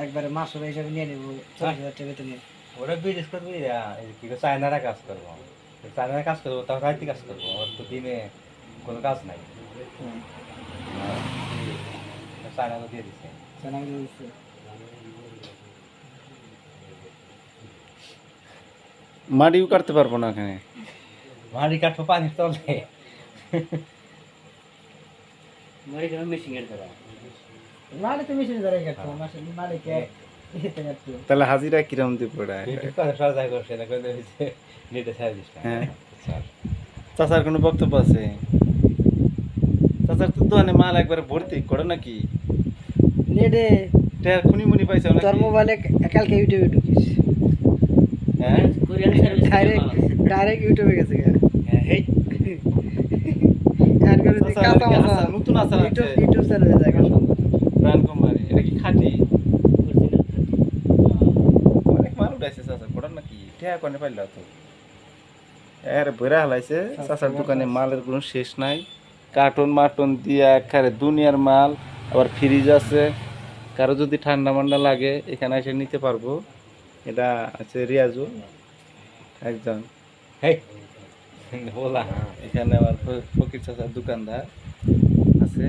একবারে মাসুর হিসাবে নিয়ে নেবো 40,000 টাকা বেতন নিয়ে। ওরা বিদেশ করবি কি চায়নারা কাজ করবো, চায়নারা কাজ করবো তাও রাইতে কাজ করবো, ওর তো দিনে কোনো কাজ নাই। চায়না তো দিয়ে দিচ্ছে। চায়না করে দিচ্ছে। মাটিও কাটতে পারবো না এখানে। মাটি কাঠো পানির তলে। মালে তো মেশিনে ধরে কাটতো, মালিকে ইয়েতে কাটতো। তাহলে হাজিরা কিরম দিব ওটা? সজাগ করছে না করে দিচ্ছে নেটে ছাড়া দিস না। হ্যাঁ। চাচার কোনো বক্তব্য আছে? চাচার তো দোকানে মাল একবারে ভর্তি করে নাকি? নেটে টের খুনি মুনি পাইছে নাকি? তোর মোবাইলে কালকে ইউটিউবে ঢুকিস। হ্যাঁ ডাইরেক্ট ইউটিউবে গেছে গা। হেই অ্যাড করে দিই চাচা, কাঁচা মাথা। আচ্ছা, নতুন আচার আছে। ইউটিউব চ্যানেলে যায় কাঁচা মাথা। ব্র্যান্ড কোম্পানি, এটা কি খাঁটি? অনেক মাল উঠাইছে চাচা, করার নাকি? টেয়া কোনে পাইলা তো? এর বইরা হালাইছে চাচার দোকানে, মালের কোনো শেষ নাই। কার্টন মার্টন দিয়া একেবারে দুনিয়ার মাল, আবার ফ্রিজ আছে। কারো যদি ঠান্ডা মান্ডা লাগে এখানে এসে নিতে পারবো। এটা আছে রিয়াজুল একজন। হেই বলা এখানে আবার ফকির চাচার দোকানদার আছে।